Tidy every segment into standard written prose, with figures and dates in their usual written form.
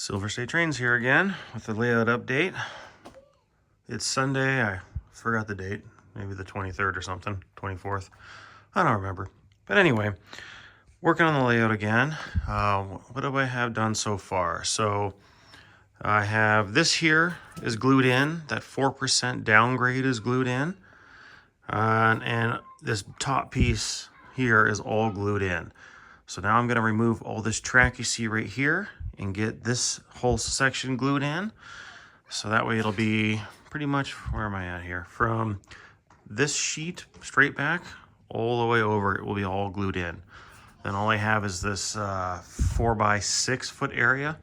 Silver State Trains here again with the layout update. It's Sunday, I forgot the date, maybe the 23rd or something, 24th, I don't remember. But anyway, working on the layout again. What do I have done so far? So I have this here is glued in, that 4% downgrade is glued in, and this top piece here is all glued in. So now I'm going to remove all this track you see right here and get this whole section glued in. So that way it'll be pretty much, where am I at here? From this sheet straight back all the way over, it will be all glued in. Then all I have is this 4 by 6 foot area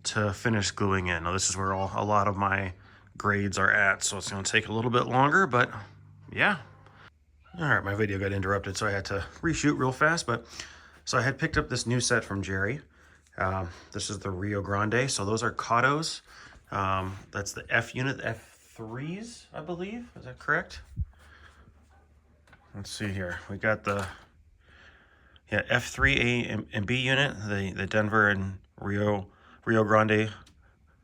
to finish gluing in. Now this is where a lot of my grades are at, so it's going to take a little bit longer, but yeah. All right, my video got interrupted, so I had to reshoot real fast, but so I had picked up this new set from Jerry. This is the Rio Grande, so those are Katos. That's the F unit, the F3s, I believe. Is that correct? Let's see here. We got the F3A and B unit, the Denver and Rio Grande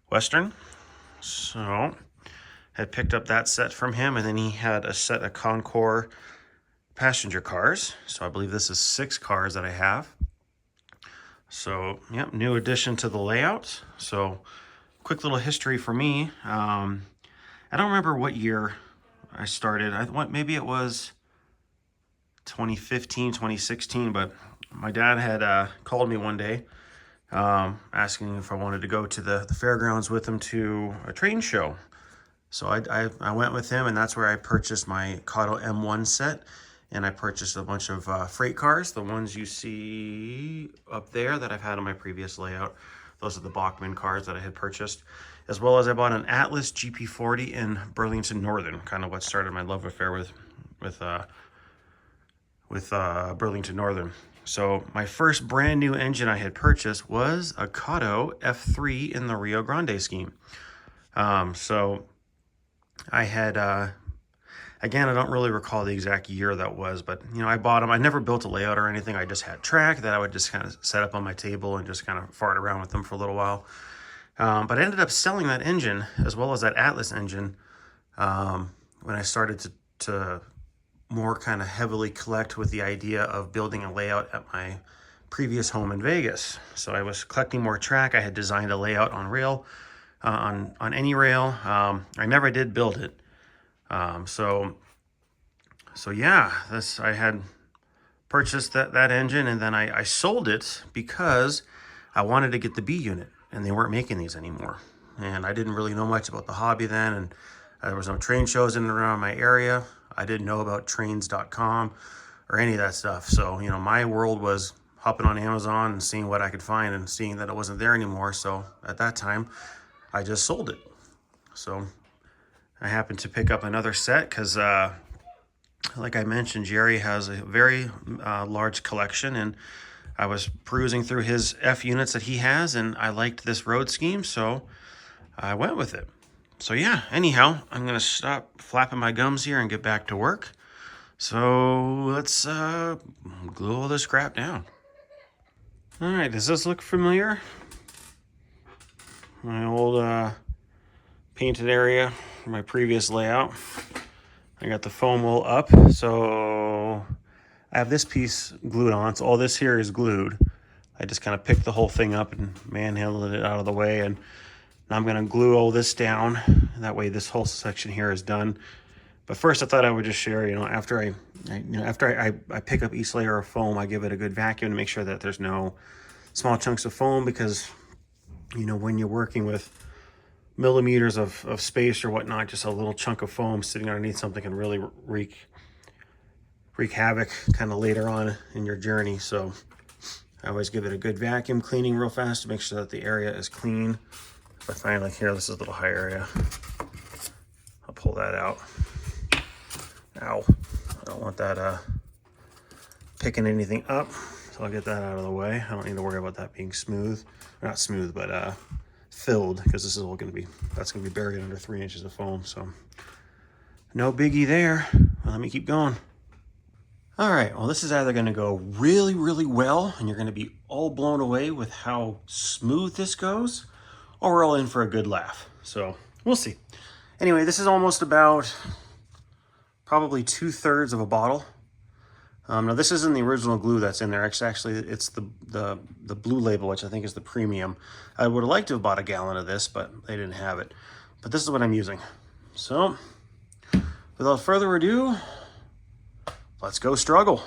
Western. So had picked up that set from him, and then he had a set of Concours passenger cars. So I believe this is 6 cars that I have. So, yep, new addition to the layout. So, quick little history for me. I don't remember what year I started. Maybe it was 2015, 2016, but my dad had called me one day asking if I wanted to go to the fairgrounds with him to a train show. So I went with him, and that's where I purchased my Kato M1 set. And I purchased a bunch of freight cars, the ones you see up there that I've had on my previous layout. Those are the Bachmann cars that I had purchased, as well as I bought an Atlas GP40 in Burlington Northern, kind of what started my love affair with Burlington Northern. So my first brand new engine I had purchased was a Kato F3 in the Rio Grande scheme. So I had... Again, I don't really recall the exact year that was, but you know, I bought them. I never built a layout or anything. I just had track that I would just kind of set up on my table and just kind of fart around with them for a little while. But I ended up selling that engine as well as that Atlas engine when I started to more kind of heavily collect with the idea of building a layout at my previous home in Vegas. So I was collecting more track. I had designed a layout on rail, on any rail. I never did build it. So yeah, I had purchased that engine, and then I sold it because I wanted to get the B unit, and they weren't making these anymore. And I didn't really know much about the hobby then, and there was no train shows in and around my area. I didn't know about trains.com or any of that stuff. So, you know, my world was hopping on Amazon and seeing what I could find and seeing that it wasn't there anymore. So at that time, I just sold it. So I happened to pick up another set because, like I mentioned, Jerry has a very large collection, and I was perusing through his F units that he has, and I liked this road scheme, so I went with it. So yeah, anyhow, I'm going to stop flapping my gums here and get back to work. So let's glue all this crap down. All right, does this look familiar? My old painted area for my previous layout. I got the foam wool up, so I have this piece glued on. So all this here is glued. I just kind of picked the whole thing up and manhandled it out of the way, and now I'm going to glue all this down. That way this whole section here is done. But first I thought I would just share, you know, after I pick up each layer of foam, I give it a good vacuum to make sure that there's no small chunks of foam, because, you know, when you're working with millimeters of space or whatnot, just a little chunk of foam sitting underneath something can really wreak havoc kind of later on in your journey. So I always give it a good vacuum cleaning real fast to make sure that the area is clean. If I find, like here, this is a little high area, I'll pull that out. Ow, I don't want that picking anything up, so I'll get that out of the way. I don't need to worry about that being smooth, not smooth, but filled, because this is all going to be, that's going to be buried under 3 inches of foam. So no biggie there. Well, let me keep going. All right, well, this is either gonna go really, really well and you're gonna be all blown away with how smooth this goes, or we're all in for a good laugh. So we'll see. Anyway, this is almost about probably 2/3 of a bottle. Now this isn't the original glue that's in there. Actually, it's the blue label, which I think is the premium. I would have liked to have bought a gallon of this, but they didn't have it. But this is what I'm using. So without further ado, let's go struggle.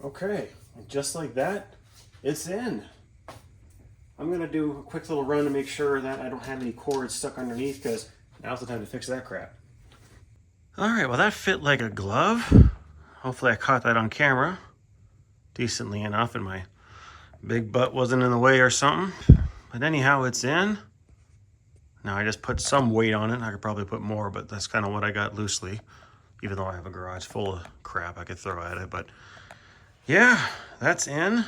Okay, just like that, it's in. I'm gonna do a quick little run to make sure that I don't have any cords stuck underneath, because now's the time to fix that crap. All right, well that fit like a glove. Hopefully I caught that on camera decently enough and my big butt wasn't in the way or something. But anyhow, it's in. Now I just put some weight on it. I could probably put more, but that's kind of what I got loosely. Even though I have a garage full of crap I could throw at it, but yeah, that's in.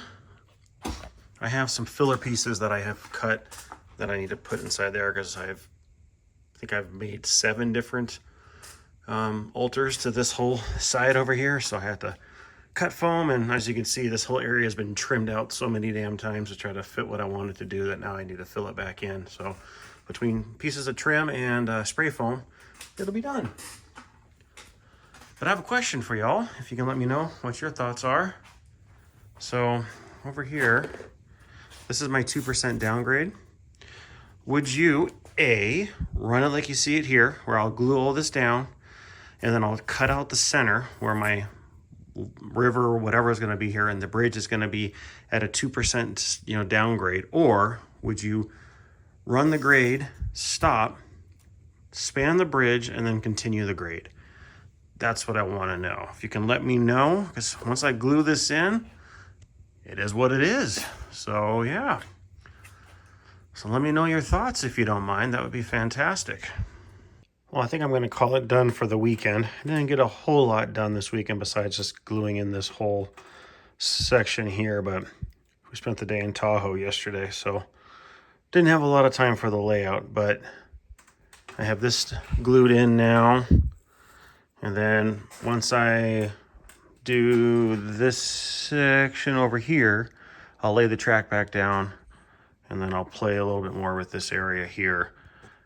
I have some filler pieces that I have cut that I need to put inside there, because I think I've made 7 different alters to this whole side over here. So I have to cut foam, and as you can see, this whole area has been trimmed out so many damn times to try to fit what I wanted to do, that now I need to fill it back in. So between pieces of trim and spray foam, it'll be done. But I have a question for y'all, if you can let me know what your thoughts are. So over here, this is my 2% downgrade. Would you, A, run it like you see it here, where I'll glue all this down, and then I'll cut out the center where my river or whatever is gonna be here, and the bridge is gonna be at a 2% downgrade? Or would you run the grade, stop, span the bridge, and then continue the grade? That's what I wanna know. If you can let me know, because once I glue this in, it is what it is. So yeah. So let me know your thoughts if you don't mind. That would be fantastic. Well, I think I'm going to call it done for the weekend. I didn't get a whole lot done this weekend besides just gluing in this whole section here, but we spent the day in Tahoe yesterday, so didn't have a lot of time for the layout, but I have this glued in now. And then once I do this section over here, I'll lay the track back down, and then I'll play a little bit more with this area here.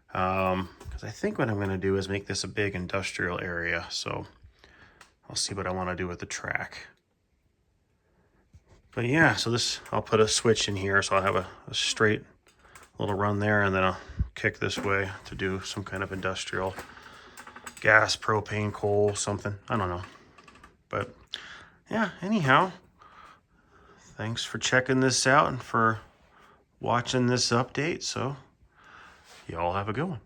Because I think what I'm going to do is make this a big industrial area. So I'll see what I want to do with the track. But yeah, so this, I'll put a switch in here, so I'll have a straight little run there, and then I'll kick this way to do some kind of industrial gas, propane, coal, something. I don't know. But yeah, anyhow, thanks for checking this out and for watching this update. So y'all have a good one.